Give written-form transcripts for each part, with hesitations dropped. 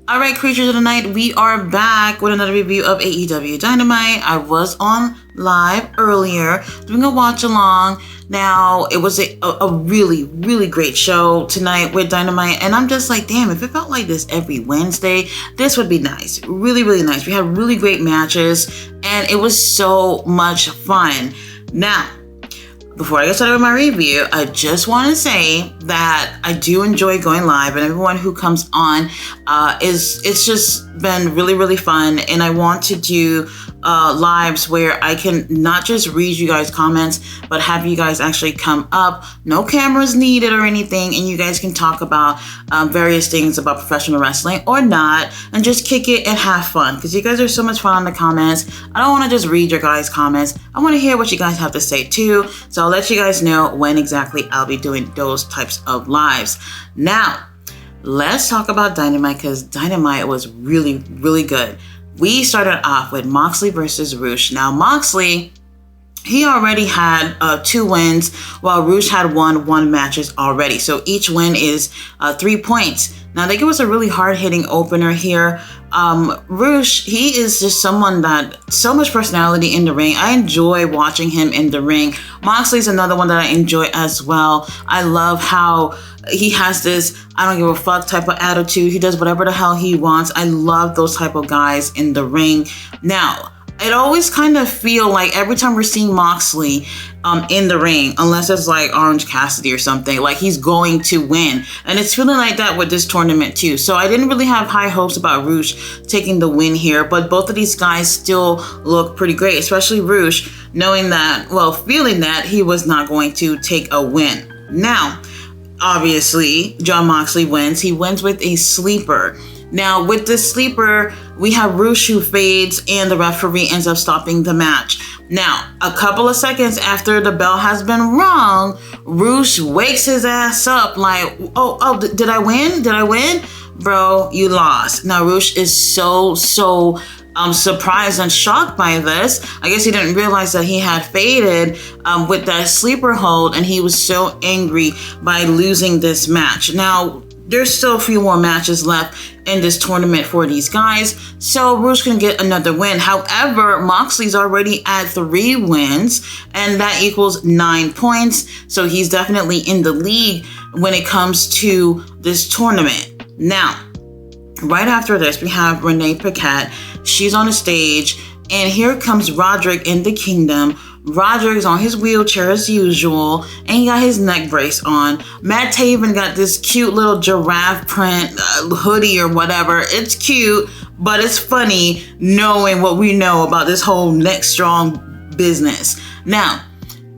Alright, creatures of the night, we are back with another review of AEW Dynamite. I was on live earlier doing a watch along. Now, it was a really, really great show tonight with Dynamite, and I'm just like, damn, if it felt like this every Wednesday, this would be nice. Really, really nice. We had really great matches, and it was so much fun. Now, before I get started with my review, I just want to say that I do enjoy going live, and everyone who comes on it's just been really, really fun. And I want to do lives where I can not just read you guys' comments, but have you guys actually come up. No cameras needed or anything, and you guys can talk about various things about professional wrestling or not, and just kick it and have fun, because you guys are so much fun in the comments. I don't want to just read your guys' comments. I want to hear what you guys have to say too. So I'll let you guys know when exactly I'll be doing those types of lives. Now, let's talk about Dynamite, because Dynamite was really, really good. We started off with Moxley versus Rush. Now, Moxley, he already had 2 wins, while Rush had won 1 matches already. So each win is 3 points. Now, they give us a really hard-hitting opener here. Rush, he is just someone that so much personality in the ring. I enjoy watching him in the ring. Moxley's another one that I enjoy as well. I love how he has this I don't give a fuck type of attitude. He does whatever the hell he wants. I love those type of guys in the ring. Now, it always kind of feel like every time we're seeing Moxley in the ring, unless it's like Orange Cassidy or something, like he's going to win. And it's feeling like that with this tournament too. So I didn't really have high hopes about Rush taking the win here, but both of these guys still look pretty great, especially Rush, knowing that, well, feeling that he was not going to take a win. Now, obviously, Jon Moxley wins. He wins with a sleeper. Now, with this sleeper, we have Rush who fades, and the referee ends up stopping the match. Now, a couple of seconds after the bell has been rung, Rush wakes his ass up like, oh, did I win? Did I win? Bro, you lost. Now, Rush is so surprised and shocked by this. I guess he didn't realize that he had faded with that sleeper hold, and he was so angry by losing this match. Now, there's still a few more matches left in this tournament for these guys, so Rush can get another win. However, Moxley's already at 3 wins, and that equals 9 points, so he's definitely in the lead when it comes to this tournament. Now, right after this, we have Renee Paquette. She's on the stage, and here comes Roderick in the Kingdom. Roderick's on his wheelchair as usual, and he got his neck brace on. Matt Taven got this cute little giraffe print hoodie or whatever. It's cute, but it's funny knowing what we know about this whole neck strong business. Now,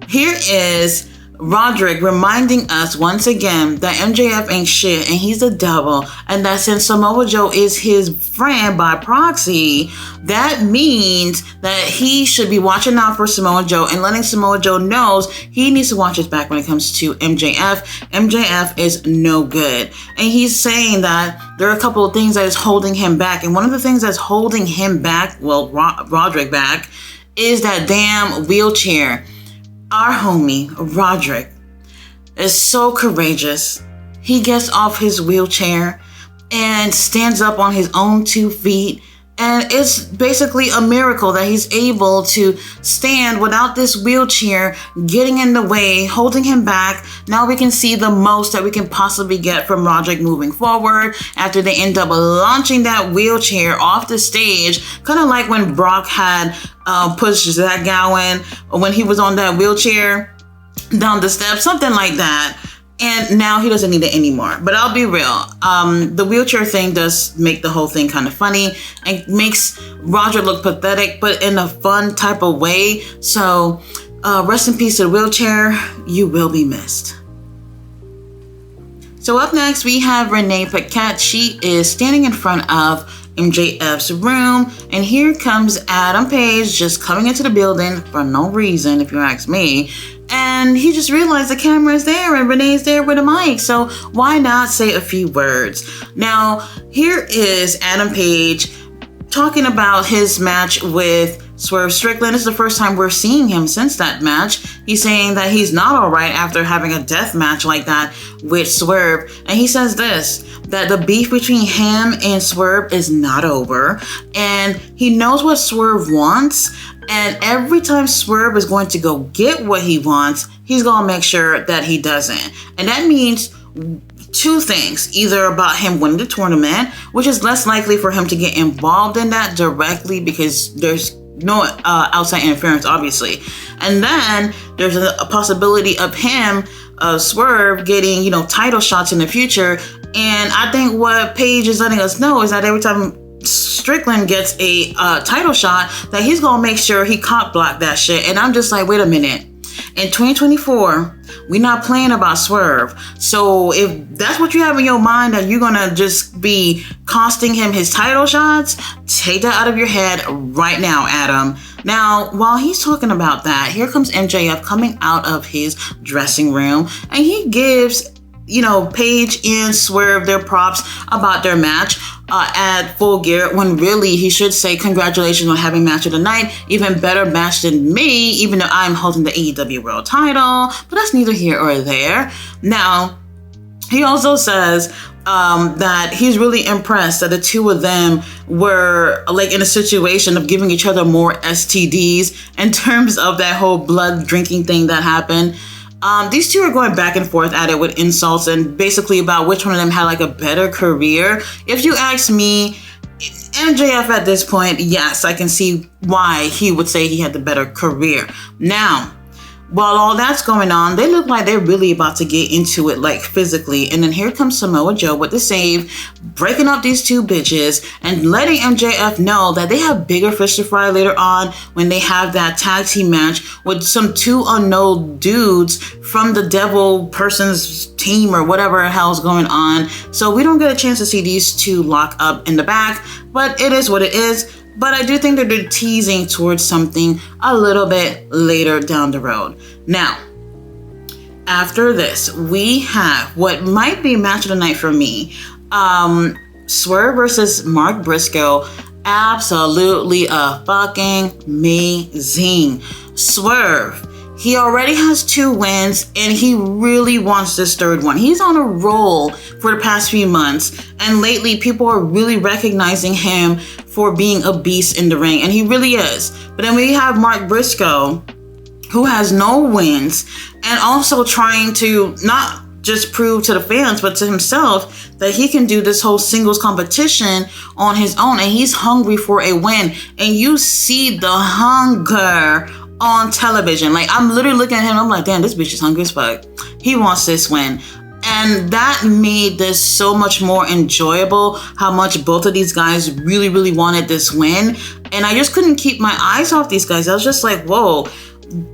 here is Roderick reminding us once again that MJF ain't shit and he's the devil, and that since Samoa Joe is his friend by proxy, that means that he should be watching out for Samoa Joe and letting Samoa Joe knows he needs to watch his back when it comes to MJF. MJF is no good. And he's saying that there are a couple of things that is holding him back, and one of the things that's holding him back, well, Roderick back, is that damn wheelchair. Our homie, Roderick, is so courageous. He gets off his wheelchair and stands up on his own 2 feet. And it's basically a miracle that he's able to stand without this wheelchair getting in the way, holding him back. Now we can see the most that we can possibly get from Roderick moving forward after they end up launching that wheelchair off the stage. Kind of like when Brock had pushed Zach Gowen when he was on that wheelchair down the steps, something like that. And now he doesn't need it anymore. But I'll be real. The wheelchair thing does make the whole thing kind of funny and makes Roger look pathetic, but in a fun type of way. So rest in peace to the wheelchair. You will be missed. So up next, we have Renee Paquette. She is standing in front of MJF's room, and here comes Adam Page just coming into the building for no reason, if you ask me. And he just realized the camera is there and Renee's there with a mic, so why not say a few words? Now, here is Adam Page talking about his match with Swerve Strickland. This is the first time we're seeing him since that match. He's saying that he's not all right after having a death match like that with Swerve. And he says this, that the beef between him and Swerve is not over. And he knows what Swerve wants. And every time Swerve is going to go get what he wants, he's going to make sure that he doesn't. And that means two things, either about him winning the tournament, which is less likely for him to get involved in that directly because there's no outside interference, obviously. And then there's a possibility of him, Swerve, getting, title shots in the future. And I think what Paige is letting us know is that every time Strickland gets a title shot, that he's going to make sure he cock block that shit. And I'm just like, wait a minute. In 2024, we're not playing about Swerve. So if that's what you have in your mind, that you're going to just be costing him his title shots, take that out of your head right now, Adam. Now, while he's talking about that, here comes MJF coming out of his dressing room, and he gives, Paige and Swerve their props about their match at Full Gear, when really he should say congratulations on having match of the night, even better match than me, even though I'm holding the AEW World title, but that's neither here or there. Now, he also says that he's really impressed that the two of them were like in a situation of giving each other more STDs in terms of that whole blood drinking thing that happened. These two are going back and forth at it with insults and basically about which one of them had like a better career. If you ask me, MJF at this point, yes, I can see why he would say he had the better career. Now, while all that's going on, they look like they're really about to get into it, like physically. And then here comes Samoa Joe with the save, breaking up these two bitches and letting MJF know that they have bigger fish to fry later on when they have that tag team match with some two unknown dudes from the devil person's team or whatever the hell's going on. So we don't get a chance to see these two lock up in the back, but it is what it is. But I do think that they're teasing towards something a little bit later down the road. Now, after this, we have what might be match of the night for me. Swerve versus Mark Briscoe. Absolutely a fucking amazing. Swerve, he already has 2 wins and he really wants this 3rd one. He's on a roll for the past few months, and lately people are really recognizing him for being a beast in the ring, and he really is. But then we have Mark Briscoe, who has no wins and also trying to not just prove to the fans but to himself that he can do this whole singles competition on his own, and he's hungry for a win. And you see the hunger on television. Like, I'm literally looking at him, I'm like, damn, this bitch is hungry as fuck. He wants this win. And that made this so much more enjoyable, how much both of these guys really, really wanted this win. And I just couldn't keep my eyes off these guys. I was just like, whoa,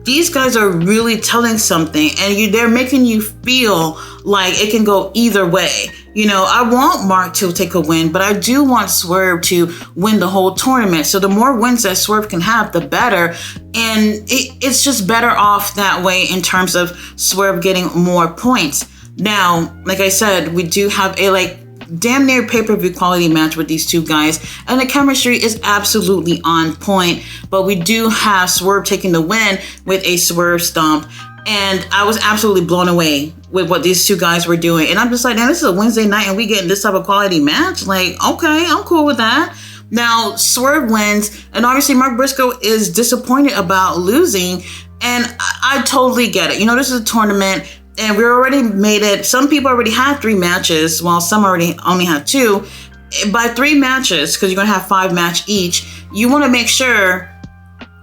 these guys are really telling something, and they're making you feel like it can go either way. I want Mark to take a win, but I do want Swerve to win the whole tournament. So the more wins that Swerve can have, the better. And it's just better off that way in terms of Swerve getting more points. Now, like I said, we do have a damn near pay-per-view quality match with these two guys, and the chemistry is absolutely on point. But we do have Swerve taking the win with a Swerve stomp, and I was absolutely blown away with what these two guys were doing. And I'm just like, man, this is a Wednesday night and we getting this type of quality match? Like, okay, I'm cool with that. Now, Swerve wins, and obviously Mark Briscoe is disappointed about losing, and I totally get it. This is a tournament, and we already made it. Some people already had 3 matches, while some already only had 2. By 3 matches, because you're going to have 5 match each, you want to make sure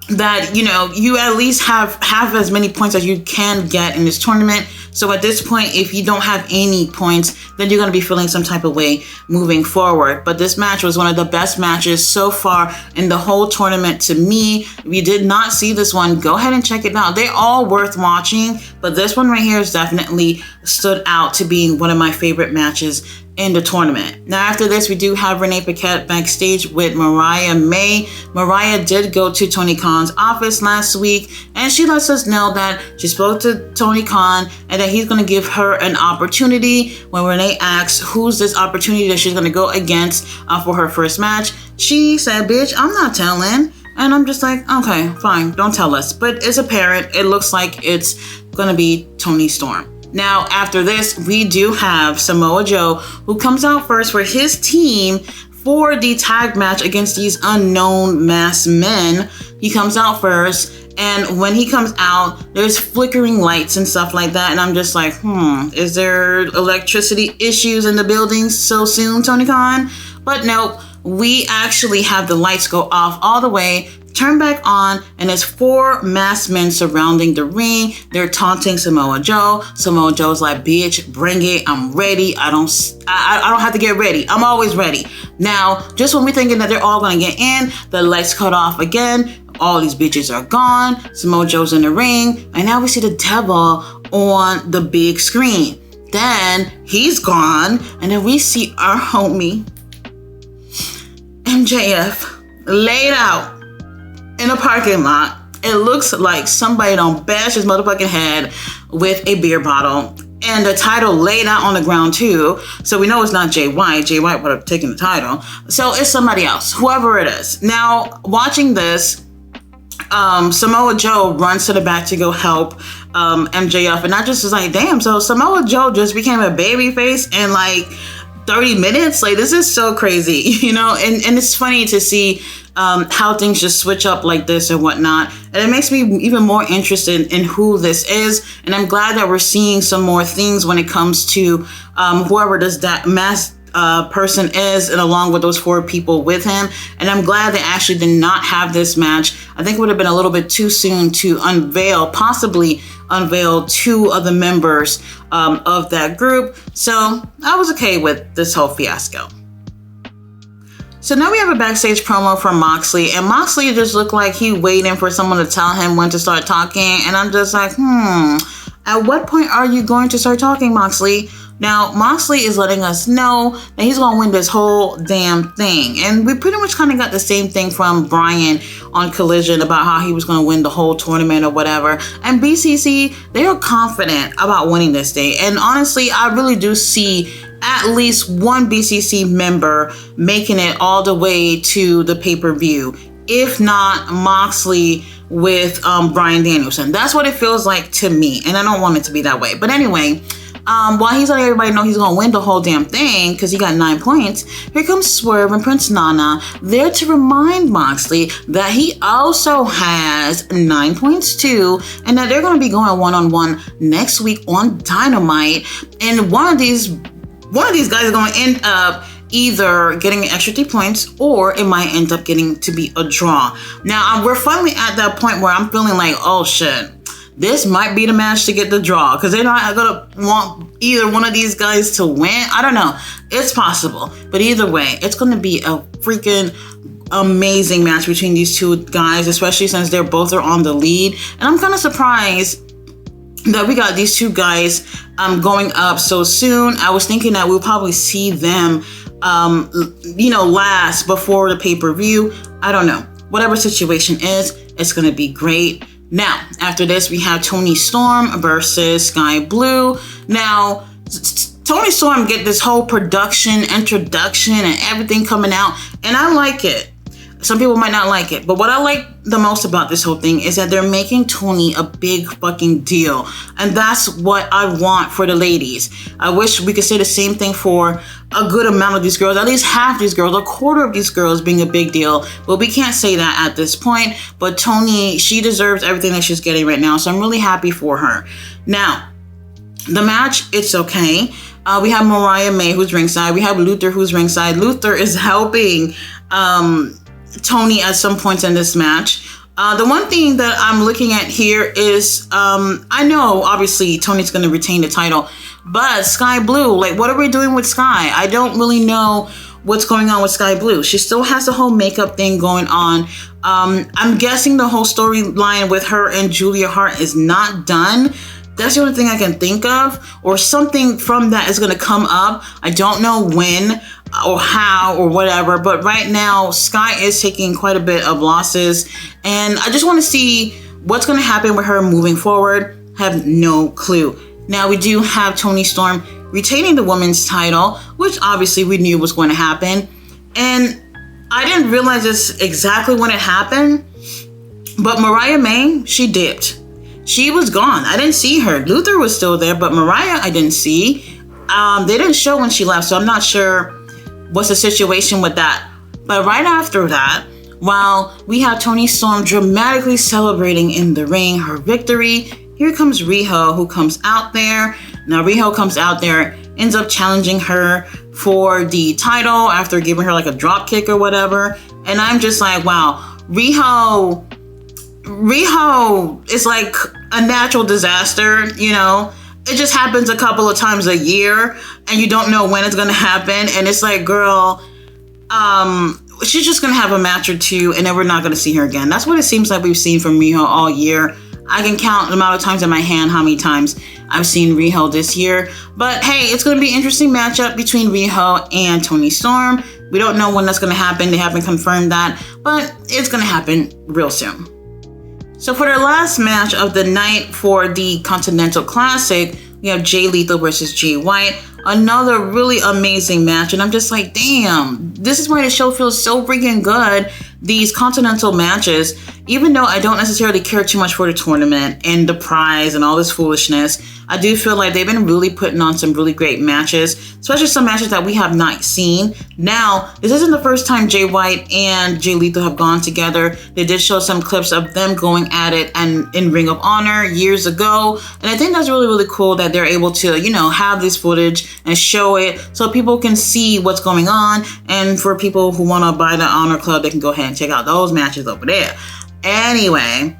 that, you at least have as many points as you can get in this tournament. So at this point, if you don't have any points, then you're going to be feeling some type of way moving forward. But this match was one of the best matches so far in the whole tournament to me. If you did not see this one, go ahead and check it out. They're all worth watching, but this one right here is definitely stood out to being one of my favorite matches in the tournament. Now, after this, we do have Renee Paquette backstage with Mariah May. Mariah did go to Tony Khan's office last week, and she lets us know that she spoke to Tony Khan and that he's going to give her an opportunity. When Renee asks who's this opportunity that she's going to go against for her first match, she said, bitch, I'm not telling. And And I'm just like, okay, fine, don't tell us. But it's apparent, it looks like it's going to be Toni Storm. Now, after this, we do have Samoa Joe, who comes out first for his team for the tag match against these unknown masked men. He comes out first. And when he comes out, there's flickering lights and stuff like that. And I'm just like, is there electricity issues in the building so soon, Tony Khan? But nope, we actually have the lights go off all the way, turn back on, and there's 4 masked men surrounding the ring. They're taunting Samoa Joe. Samoa Joe's like, bitch, bring it. I'm ready. I don't have to get ready. I'm always ready. Now, just when we're thinking that they're all going to get in, the lights cut off again. All these bitches are gone. Samoa Joe's in the ring. And now we see the devil on the big screen. Then he's gone. And then we see our homie, MJF, laid out in a parking lot. It looks like somebody done bashed his motherfucking head with a beer bottle. And the title laid out on the ground too. So we know it's not Jay White. Jay White would have taken the title. So it's somebody else, whoever it is. Now, watching this, Samoa Joe runs to the back to go help MJF. And I just was like, damn, so Samoa Joe just became a babyface in like 30 minutes? Like, this is so crazy, you know? And it's funny to see how things just switch up like this and whatnot. And it makes me even more interested in who this is. And I'm glad that we're seeing some more things when it comes to whoever this that masked person is, and along with those 4 people with him. And I'm glad they actually did not have this match. I think it would have been a little bit too soon to possibly unveil 2 of the members of that group. So I was okay with this whole fiasco. So now we have a backstage promo from Moxley, and Moxley just looked like he waiting for someone to tell him when to start talking. And I'm just like, at what point are you going to start talking, Moxley? Now, Moxley is letting us know that he's going to win this whole damn thing. And we pretty much kind of got the same thing from Bryan on Collision about how he was going to win the whole tournament or whatever. And BCC, they are confident about winning this thing. And honestly, I really do see at least one BCC member making it all the way to the pay-per-view. If not Moxley with Bryan Danielson. That's what it feels like to me. And I don't want it to be that way. But anyway, while he's letting everybody know he's going to win the whole damn thing because he got 9 points, here comes Swerve and Prince Nana there to remind Moxley that he also has 9 points too, and that they're going to be going one-on-one next week on Dynamite. And one of these guys is going to end up either getting extra 3 points, or it might end up getting to be a draw. Now, we're finally at that point where I'm feeling like, oh shit, this might be the match to get the draw, because they're not going to want either one of these guys to win. I don't know. It's possible. But either way, it's going to be a freaking amazing match between these 2 guys, especially since they're both on the lead. And I'm kind of surprised that we got these 2 guys going up so soon. I was thinking that we'll probably see them last before the pay-per-view. I don't know. Whatever situation is, it's going to be great. Now, after this, we have Toni Storm versus Sky Blue. Now, Toni Storm get this whole production, introduction, and everything coming out, and I like it. Some people might not like it, but what I like the most about this whole thing is that they're making Toni a big fucking deal. And that's what I want for the ladies. I wish we could say the same thing for a good amount of these girls, at least half these girls, a quarter of these girls being a big deal. But we can't say that at this point. But Toni, she deserves everything that she's getting right now. So I'm really happy for her. Now, the match, it's okay. We have Mariah May, who's ringside. We have Luther, who's ringside. Luther is helping Toni at some points in this match. The one thing that I'm looking at here is, I know obviously Toni's going to retain the title, but Sky Blue, like, what are we doing with Sky? I don't really know what's going on with Sky Blue. She still has the whole makeup thing going on. I'm guessing the whole storyline with her and Julia Hart is not done. That's the only thing I can think of, or something from that is going to come up. I don't know when or how or whatever, but right now Sky is taking quite a bit of losses, and I just want to see what's going to happen with her moving forward. Have no clue. Now, we do have Toni Storm retaining the women's title, which obviously we knew was going to happen, and I didn't realize this exactly when it happened, but Mariah May, she dipped. She was gone. I didn't see her. Luther was still there, but Mariah I didn't see. They didn't show when she left, so I'm not sure what's the situation with that. But right after that, while we have Toni Storm dramatically celebrating in the ring her victory, here comes Riho, who comes out there. Now Riho comes out there, ends up challenging her for the title after giving her like a drop kick or whatever. And I'm just like, wow, Riho is like a natural disaster, you know? It just happens a couple of times a year and you don't know when it's going to happen. And it's like, girl, she's just going to have a match or two and then we're not going to see her again. That's what it seems like we've seen from Riho all year. I can count the amount of times in my hand how many times I've seen Riho this year. But hey, it's going to be an interesting matchup between Riho and Toni Storm. We don't know when that's going to happen. They haven't confirmed that, but it's going to happen real soon. So for the last match of the night for the Continental Classic, we have Jay Lethal versus Jay White. Another really amazing match. And I'm just like, damn, this is why the show feels so freaking good. These Continental matches, even though I don't necessarily care too much for the tournament and the prize and all this foolishness, I do feel like they've been really putting on some really great matches, especially some matches that we have not seen. Now, this isn't the first time Jay White and Jay Lethal have gone together. They did show some clips of them going at it and in Ring of Honor years ago. And I think that's really, really cool that they're able to, you know, have this footage and show it so people can see what's going on. And for people who want to buy the Honor Club, they can go ahead and check out those matches over there. Anyway,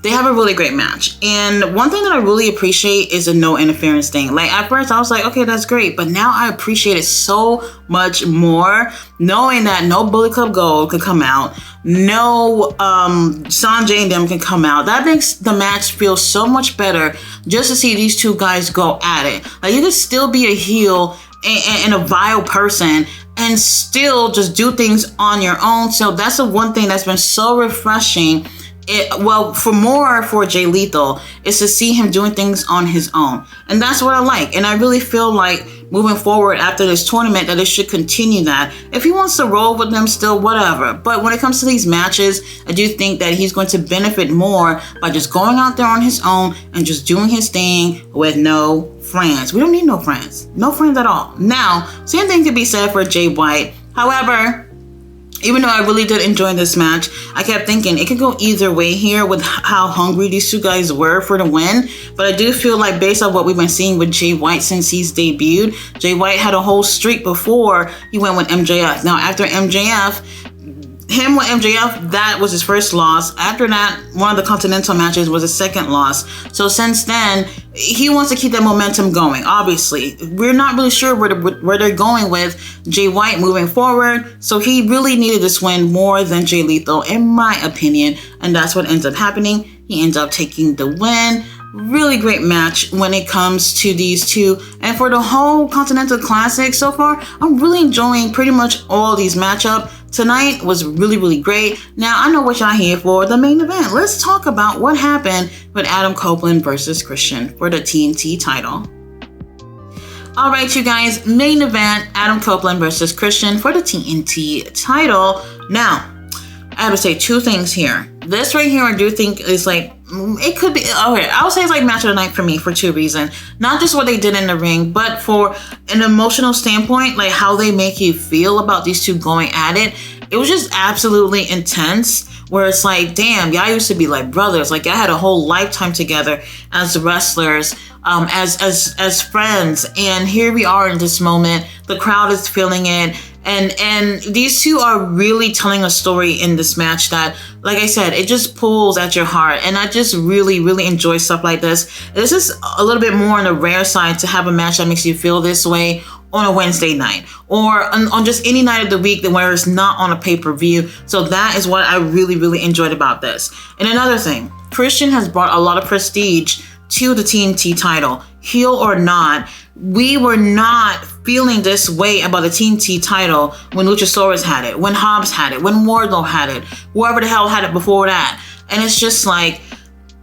they have a really great match. And one thing that I really appreciate is a no interference thing. Like at first I was like, okay, that's great. But now I appreciate it so much more, knowing that no Bullet Club Gold could come out. No Sanjay and them can come out. That makes the match feel so much better just to see these two guys go at it. Like you could still be a heel and a vile person and still just do things on your own. So that's the one thing that's been so refreshing. For Jay Lethal is to see him doing things on his own. And that's what I like. And I really feel like moving forward after this tournament that it should continue that. If he wants to roll with them still, whatever. But when it comes to these matches, I do think that he's going to benefit more by just going out there on his own and just doing his thing with no friends. We don't need no friends. No friends at all. Now, same thing could be said for Jay White. However, even though I really did enjoy this match, I kept thinking it could go either way here with how hungry these two guys were for the win. But I do feel like based on what we've been seeing with Jay White since he's debuted, Jay White had a whole streak before he went with MJF. Now after him with MJF, that was his first loss. After that, one of the Continental matches was his second loss. So since then, he wants to keep that momentum going. Obviously, we're not really sure where they're going with Jay White moving forward. So he really needed this win more than Jay Lethal, in my opinion. And that's what ends up happening. He ends up taking the win. Really great match when it comes to these two. And for the whole Continental Classic so far, I'm really enjoying pretty much all these matchups. Tonight was really, really great. Now, I know what y'all here for, the main event. Let's talk about what happened with Adam Copeland versus Christian for the TNT title. All right, you guys, main event, Adam Copeland versus Christian for the TNT title. Now, I have to say two things here. This right here, I do think is like, it could be, okay, I would say it's like match of the night for me for two reasons. Not just what they did in the ring, but for an emotional standpoint, like how they make you feel about these two going at it. It was just absolutely intense, where it's like, damn, y'all used to be like brothers. Like y'all had a whole lifetime together as wrestlers, as friends. And here we are in this moment. The crowd is feeling it. And these two are really telling a story in this match that, like I said, it just pulls at your heart. And I just really, really enjoy stuff like this. This is a little bit more on the rare side to have a match that makes you feel this way on a Wednesday night or on just any night of the week where it's not on a pay-per-view. So that is what I really, really enjoyed about this. And another thing, Christian has brought a lot of prestige to the TNT title, heel or not. We were not feeling this way about the TNT title when Luchasaurus had it, when Hobbs had it, when Wardlow had it, whoever the hell had it before that. And it's just like,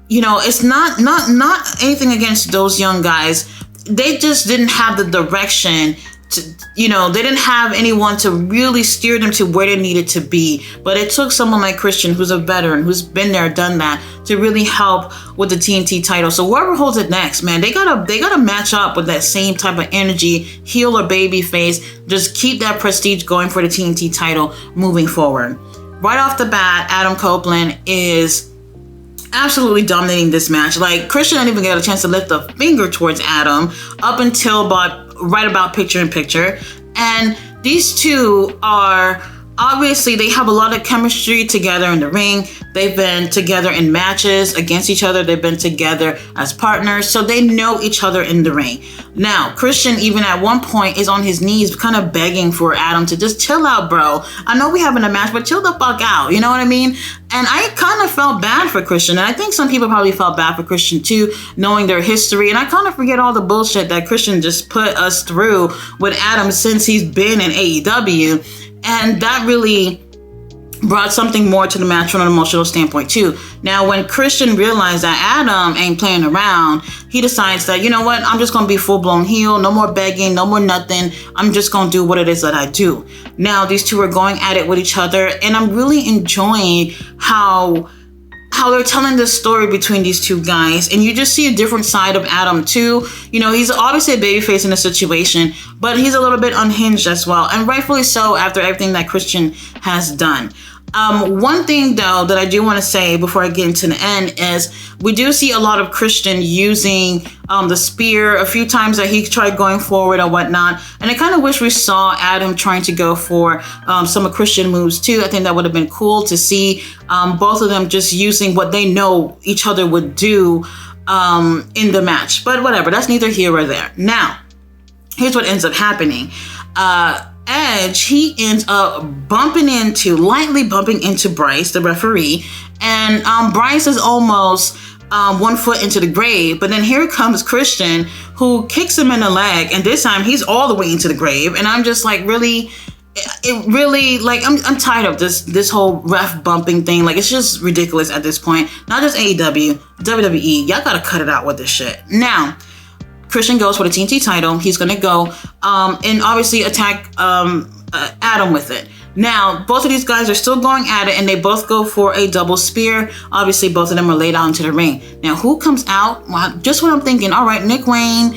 you know, it's not anything against those young guys. They just didn't have the direction they didn't have anyone to really steer them to where they needed to be. But it took someone like Christian, who's a veteran, who's been there, done that, to really help with the TNT title. So whoever holds it next, man, they gotta match up with that same type of energy, heel or baby face. Just keep that prestige going for the TNT title moving forward. Right off the bat, Adam Copeland is absolutely dominating this match. Like, Christian didn't even get a chance to lift a finger towards Adam up until right about picture in picture. And these two are obviously, they have a lot of chemistry together in the ring. They've been together in matches against each other. They've been together as partners, so they know each other in the ring. Now, Christian, even at one point, is on his knees kind of begging for Adam to just chill out, bro. I know we having a match, but chill the fuck out. You know what I mean? And I kind of felt bad for Christian. And I think some people probably felt bad for Christian too, knowing their history. And I kind of forget all the bullshit that Christian just put us through with Adam since he's been in AEW. And that really brought something more to the match from an emotional standpoint too. Now, when Christian realized that Adam ain't playing around, he decides that, you know what, I'm just going to be full-blown heel. No more begging, no more nothing. I'm just going to do what it is that I do. Now, these two are going at it with each other, and I'm really enjoying how they're telling this story between these two guys. And you just see a different side of Adam too. He's obviously a babyface in the situation, but he's a little bit unhinged as well. And rightfully so after everything that Christian has done. One thing though that I do want to say before I get into the end is we do see a lot of Christian using the spear a few times that he tried going forward or whatnot. And I kind of wish we saw Adam trying to go for some of Christian moves too. I think that would have been cool to see both of them just using what they know each other would do in the match. But whatever, that's neither here or there. Now, here's what ends up happening. Edge, he ends up lightly bumping into Bryce, the referee, and Bryce is almost 1 foot into the grave, but then here comes Christian, who kicks him in the leg, and this time he's all the way into the grave, and I'm just like, really? I'm tired of this whole ref bumping thing. Like, it's just ridiculous at this point. Not just AEW, WWE, y'all gotta cut it out with this shit. Now, Christian goes for the TNT title. He's going to go and obviously attack Adam with it. Now, both of these guys are still going at it, and they both go for a double spear. Obviously, both of them are laid out into the ring. Now, who comes out? Well, just what I'm thinking. All right, Nick Wayne,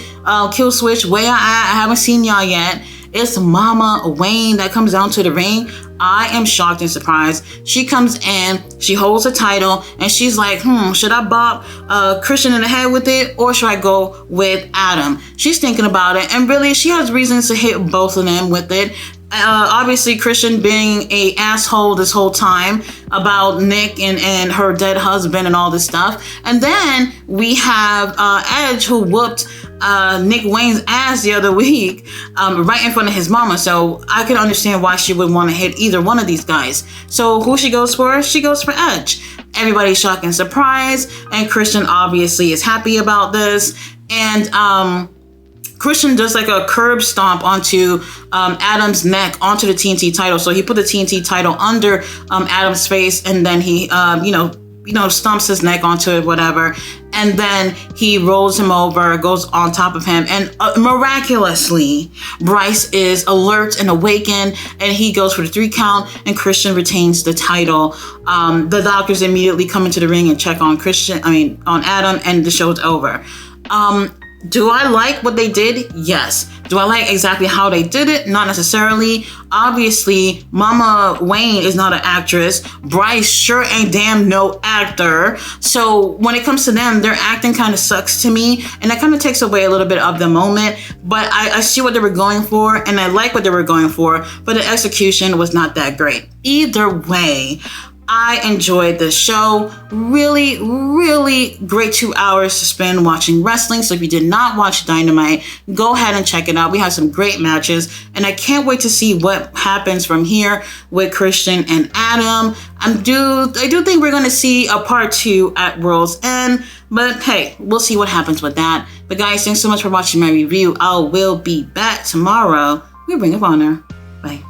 Kill Switch, where I haven't seen y'all yet. It's Mama Wayne that comes down to the ring. I am shocked and surprised. She comes in, she holds the title, and she's like, should I bop Christian in the head with it, or should I go with Adam? She's thinking about it, and really, she has reasons to hit both of them with it. Obviously, Christian being a asshole this whole time about Nick and her dead husband and all this stuff. And then we have Edge, who whooped Nick Wayne's ass the other week right in front of his mama. So I can understand why she would want to hit either one of these guys. So who she goes for? She goes for Edge. Everybody's shocked and surprised, and Christian obviously is happy about this. And Christian does like a curb stomp onto Adam's neck, onto the TNT title. So he put the TNT title under Adam's face, and then he, stomps his neck onto it, whatever. And then he rolls him over, goes on top of him, and miraculously, Bryce is alert and awakened, and he goes for the 3 count, and Christian retains the title. The doctors immediately come into the ring and check on on Adam, and the show's over. Do I like what they did? Yes. Do I like exactly how they did it? Not necessarily. Obviously, Mama Wayne is not an actress. Bryce sure ain't damn no actor. So when it comes to them, their acting kind of sucks to me, and that kind of takes away a little bit of the moment. But I see what they were going for, and I like what they were going for, but the execution was not that great. Either way, I enjoyed the show. Really, really great 2 hours to spend watching wrestling. So if you did not watch Dynamite, go ahead and check it out. We have some great matches, and I can't wait to see what happens from here with Christian and Adam. I do think we're going to see a part 2 at World's End, but hey, we'll see what happens with that. But guys, thanks so much for watching my review. I will be back tomorrow with Ring of Honor. Bye.